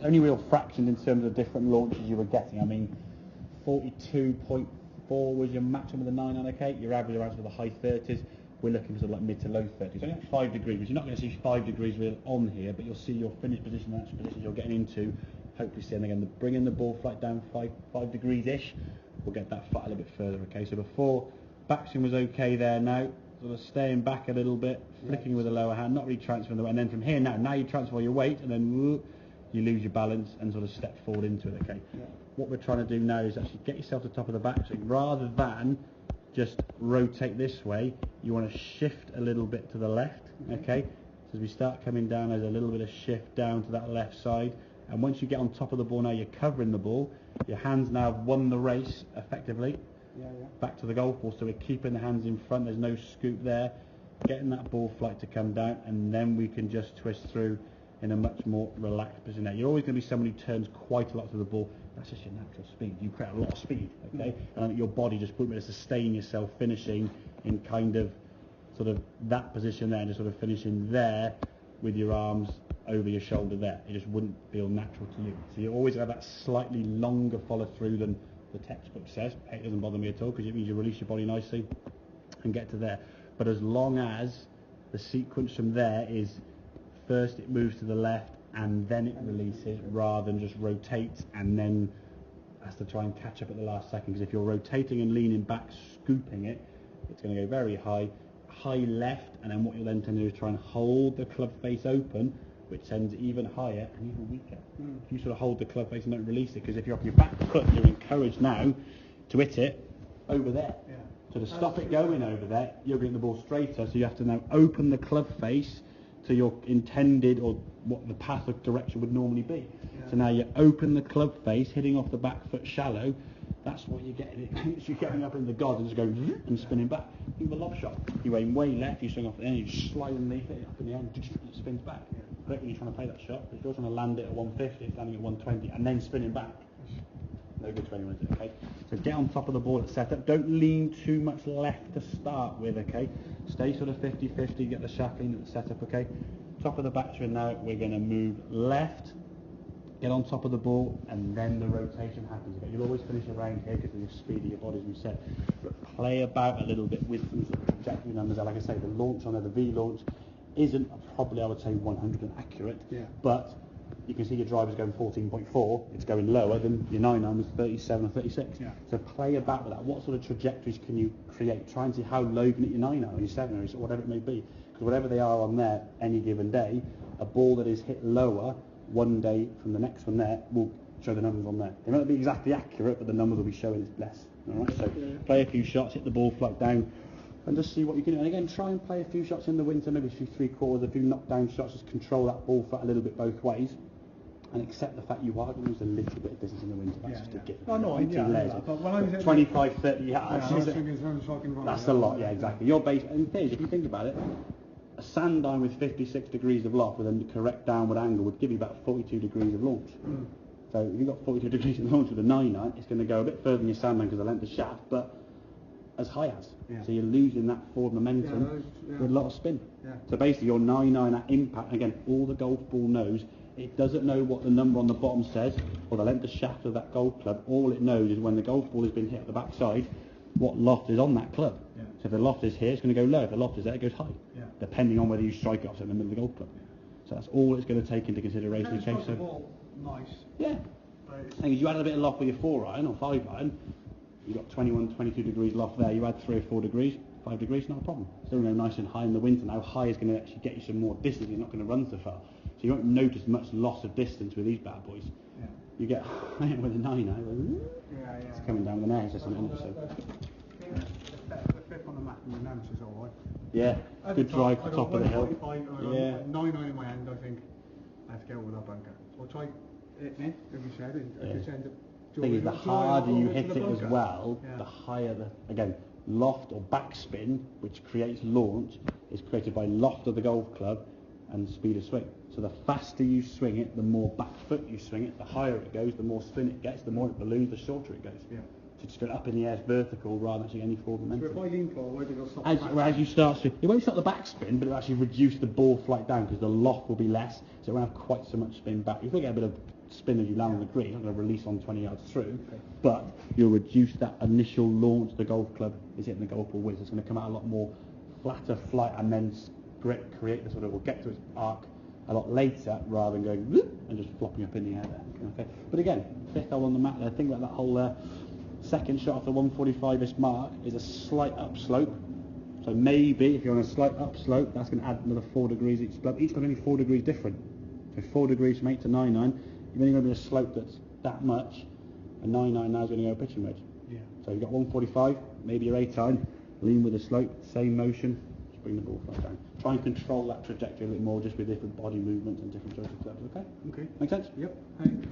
only real fractions in terms of different launches you were getting. I mean, 42.4 was your maximum with the 998. Your average around the high 30s. We're looking sort of like mid to low 30s. Only 5 degrees, which you're not going to see 5 degrees real on here, but you'll see your finished position, the actual position you're getting into. Hopefully, seeing again, bringing the ball flight down 5 degrees-ish. We'll get that flat a little bit further. Okay, so before backswing was okay there. Now sort of staying back a little bit, flicking with the lower hand, not really transferring the weight, and then from here now you transfer your weight, and then whoop, you lose your balance and sort of step forward into it. Okay. Yeah. What we're trying to do now is actually get yourself to the top of the backswing rather than just rotate this way. You want to shift a little bit to the left. Okay. So as we start coming down, there's a little bit of shift down to that left side. And once you get on top of the ball, now you're covering the ball. Your hands now have won the race effectively. Back to the golf ball, so we're keeping the hands in front. There's no scoop there. Getting that ball flight to come down, and then we can just twist through in a much more relaxed position. Now, you're always going to be someone who turns quite a lot to the ball. That's just your natural speed. You create a lot of speed, okay? And your body just wouldn't be able to sustain yourself finishing in kind of sort of that position there, and just sort of finishing there with your arms over your shoulder there. It just wouldn't feel natural to you. So you always have that slightly longer follow through than the textbook says. It doesn't bother me at all because it means you release your body nicely and get to there. But as long as the sequence from there is first it moves to the left and then it releases rather than just rotates and then has to try and catch up at the last second, because if you're rotating and leaning back, scooping it, it's going to go very high left, and then what you'll then tend to do is try and hold the club face open, which sends even higher and even weaker. If you sort of hold the club face and don't release it, because if you're off your back foot, you're encouraged now to hit it over there. So to stop it going over there, you're getting the ball straighter, so you have to now open the club face to your intended, or what the path of direction would normally be. So now you open the club face, hitting off the back foot shallow. That's what you're getting. You're getting up in the gods and just going and spinning back. Think of a lob shot. You aim way left, you swing off the end, you slide underneath it, up in the end, it spins back. But when you're trying to play that shot, if you're trying to land it at 150, it's landing at 120, and then spinning back. No good to anyone, is it? Okay. So get on top of the ball at setup. Don't lean too much left to start with. Okay. Stay sort of 50-50. Get the shaft lean at the setup. Okay. Top of the backswing now. We're going to move left. Get on top of the ball, and then the rotation happens. Okay? You'll always finish around here because of the speed of your body, as we said. But play about a little bit with some sort of trajectory numbers. Like I say, the launch on there, the V launch, isn't probably, I would say, 100% accurate. But you can see your driver's going 14.4. It's going lower than your 9-iron was 37 or 36. So play about with that. What sort of trajectories can you create? Try and see how low you can hit your 9-iron or your 7-iron or whatever it may be. Because whatever they are on there any given day, a ball that is hit lower one day from the next one there will show the numbers on there. They might not be exactly accurate, but the numbers will be showing it's less. All right. So play a few shots, hit the ball flat down, and just see what you can do. And again, try and play a few shots in the winter, maybe a few 3/4, a few knockdown shots. Just control that ball flat a little bit both ways, and accept the fact you are going to lose a little bit of distance in the winter. That's just a given. Oh, no, when I was 25, 30 yards. That's a lot. Yeah, exactly. Your base, and if you think about it, a sand iron with 56 degrees of loft with a correct downward angle would give you about 42 degrees of launch. So if you've got 42 degrees of launch with a 9-iron, it's going to go a bit further than your sand iron because of the length of shaft, but as high as. So you're losing that forward momentum with a lot of spin. So basically your 9-iron at impact, again, all the golf ball knows, it doesn't know what the number on the bottom says or the length of shaft of that golf club. All it knows is when the golf ball has been hit at the backside, what loft is on that club. So if the loft is here, it's going to go low. If the loft is there, it goes high, depending on whether you strike it off in the middle of the golf club. So that's all it's going to take into consideration. Okay, so nice. And you add a bit of loft with your 4-iron or 5-iron, you've got 21, 22 degrees loft there. You add 3 or 4 degrees, 5 degrees, not a problem. Still go nice and high in the winter. Now high is going to actually get you some more distance. You're not going to run so far, so you won't notice much loss of distance with these bad boys. You get high with a 9-iron. It's coming down the nail. Just the fifth on the map in the Nemesis, all right. Good drive to the top of the hill. 9-iron in my hand, I think. I have to get over that bunker. I'll try it, if you said it. The thing is, the harder you hit it as well, the higher again, loft or backspin, which creates launch, is created by loft of the golf club and speed of swing. So the faster you swing it, the more back foot you swing it, the higher it goes, the more spin it gets, the more it balloons, the shorter it goes. to just go up in the air vertical rather than actually any forward So momentum. if I lean forward, it'll stop As you start to, it won't stop the backspin, but it'll actually reduce the ball flight down because the loft will be less, so it won't have quite so much spin back. You'll still get a bit of spin as you land on the green, it's not going to release on 20 yards through, but you'll reduce that initial launch the golf club is hitting the golf ball with. It's going to come out a lot more flatter flight and then create the sort of, will get to its arc a lot later rather than going whoop and just flopping up in the air there. Okay. But again, fifth hole on the mat there, think about that whole second shot off the 145ish mark is a slight upslope. So maybe if you're on a slight upslope, that's going to add another 4 degrees each club. Each club only 4 degrees different. So 4 degrees from 8 to 9-9, you've only going to be a slope that's that much. A 9-9 now is going to go pitching wedge. Yeah. So you've got 145, maybe your 8-iron, lean with the slope, same motion, just bring the ball flat down. Try and control that trajectory a bit more just with different body movements and different choices of clubs, okay? Okay. Make sense? Yep. Thanks.